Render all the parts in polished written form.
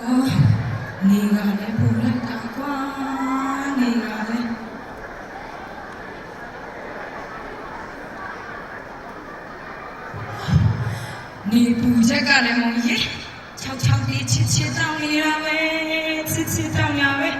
နေကလည်းပူလိုက်တာကွာနေကလည်းနေပူချက်ကလည်းမဟုတ်ရဲ့6ဒီချစ်တောင်းနေတာပဲချစ်တောင်းရပဲ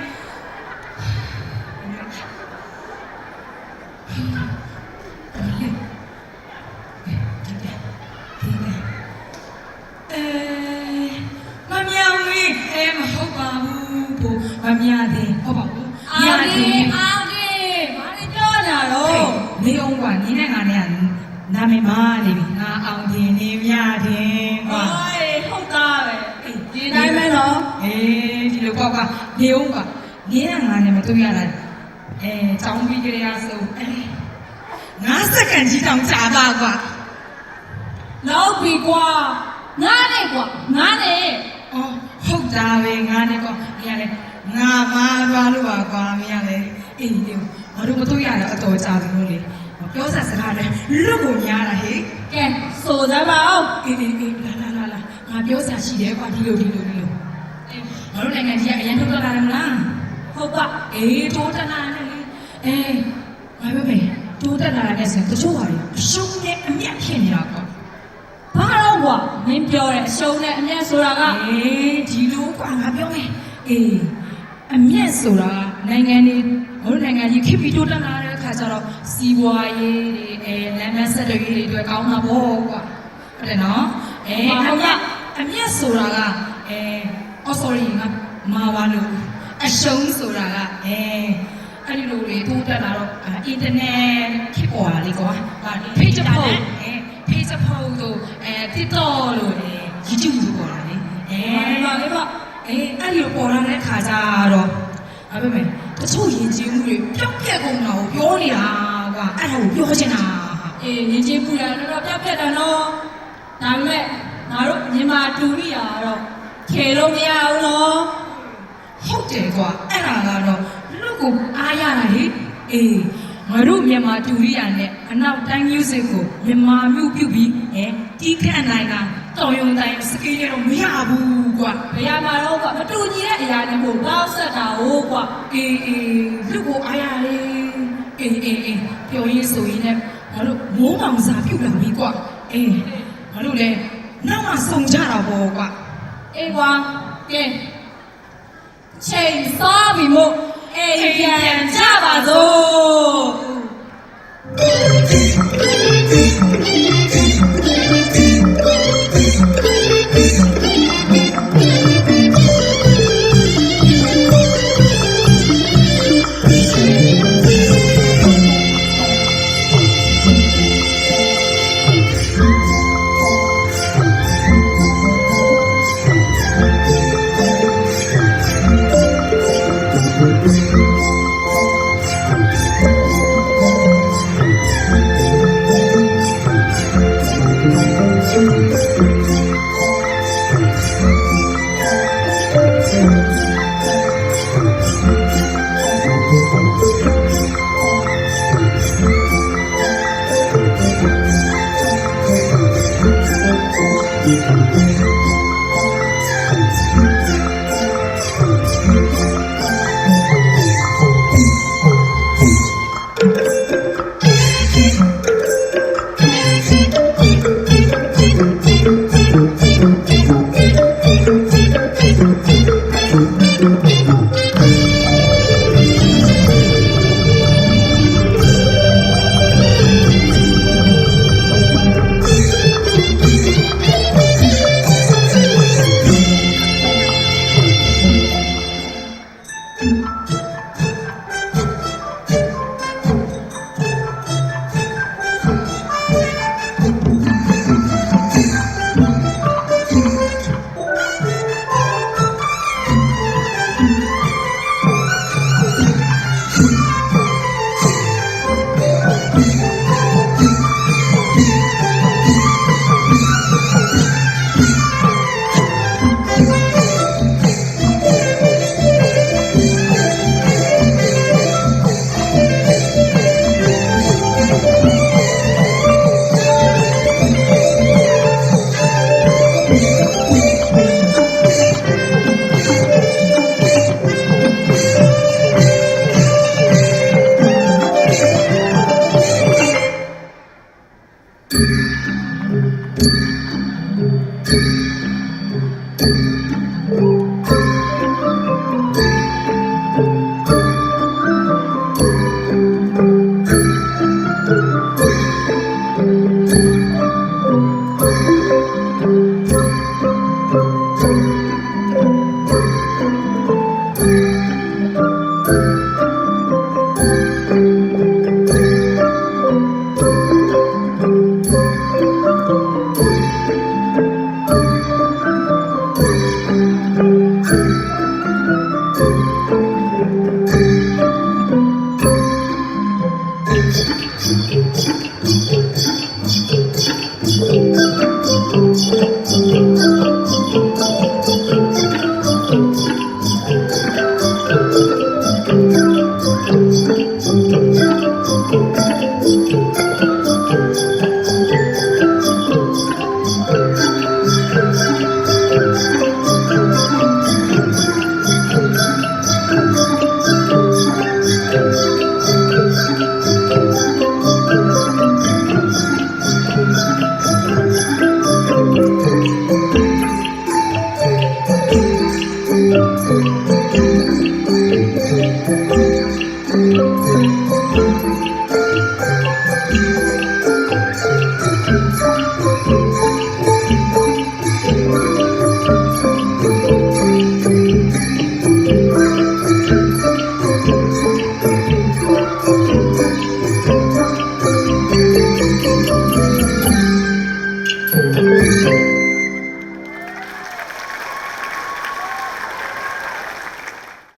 မမြတယ်ဟုတ်ပါဘူးအားကြီးဘာတွေပြောကြတော့နေအောင်ကွာညီနဲ့ငါနဲ့ကနာမည်မနေပြီငါအောင်တင်နေမြတယ်ကွာဟုတ်သားပဲဒီတိုင်းပဲနော်ဒီလိုကွာနေအောင်ကွာနေနဲ့ငါနဲ့မတွေ့ရတာတောင်းပြီးကြရဆို9စက္ကန့်ကြီးတောင်ကြာပါကွာလောက်ပြီကွာငါနဲ့ကွာငါနဲ့ဟုတ်တာပဲငါနဲ့ကွာနေရလေငါမာသွားလို့ပါကွာမင်းကလည်းအေးဒီငါတို့မတွေ့ရတော့အတော်ကြာပြီလို့လေပြောစကားလည်းလွတ်ကိုများတာဟေ့ကဲဆိုကြပါဦးအေးလာငါပြောစရာရှိတယ်ကွာဒီလိုငါတို့နိုင်ငံကြီးကအရင်ထုတ်လာတယ်မလားဟုတ်ပါတိုးတက်လာတယ်လေငါပြောမယ်တိုးတက်လာတဲ့ဆိုတချို့ဟာအရှုံးနဲ့အမြတ်ဖြစ်နေတာကွာဘာတော့ကွာမင်းပြောတယ်အရှုံးနဲ့အမြတ်ဆိုတာကဒီလိုကွာငါပြောမယ်အမြတ်ဆိုတာနိုင်ငံတွေဘို့နိုင်ငံကြီးခေတ်ပြီးတိုးတက်လာတဲ့အခါကျတော့စီးပွားရေးတွေလမ်းမဆက်တွေတွေကောင်းမှာပေါ့ကွာဟုတ်တယ်နော်အမြတ်ဆိုတာကsorry ငါမာပါလို့အရှုံးဆိုတာကအဲ့ဒီလိုတွေတိုးတက်လာတော့အင်တာနက်ခေတ်ပေါ်လာလေကွာpage post တို့TikTok လို့YouTube တို့ပေါ်လာလေလေးပါအဲ့ဒီပေါ်လာတဲ့ခါကျတော့အဲ့ပဲတချို့ယဉ်ကျေးမှုတွေပျောက်ပြက်ကုန်တာကိုပြောနေတာကွာအဲ့ဒါကိုပြောချင်တာယဉ်ကျေးမှုတွေတော့ပျောက်ပြက်တာနော်ဒါပေမဲ့ငါတို့မြန်မာတူရိယာတော့ခေလို့မရဘူးနော်ဟုတ်တယ်ကွာအဲ့ဒါကတော့လူကိုအားရတာဟိငါတို့မြန်မာတူရိယာနဲ့အနောက်တိုင်း music ကိုမြန်မာမျိုးပြုပြီးတီးခန့်နိုင်တာတော်ရုံတိုင်းစကေးရတော့မရဘူးကွာဘယ်မှာတော့ကွာမတူညီတဲ့အရာတွေကိုပေါက်ဆက်တာဟုတ်ကွာလူကိုအားရလေပြောရင်းဆိုရင်းနဲ့ငါတို့မိုးမောင်စာပြုတ်လာပြီကွာငါတို့လည်းနောက်မှစုံကြတာပေါ့ကွာကွာကဲချိန်စားပြီမို့ပြန်ကြပါစို့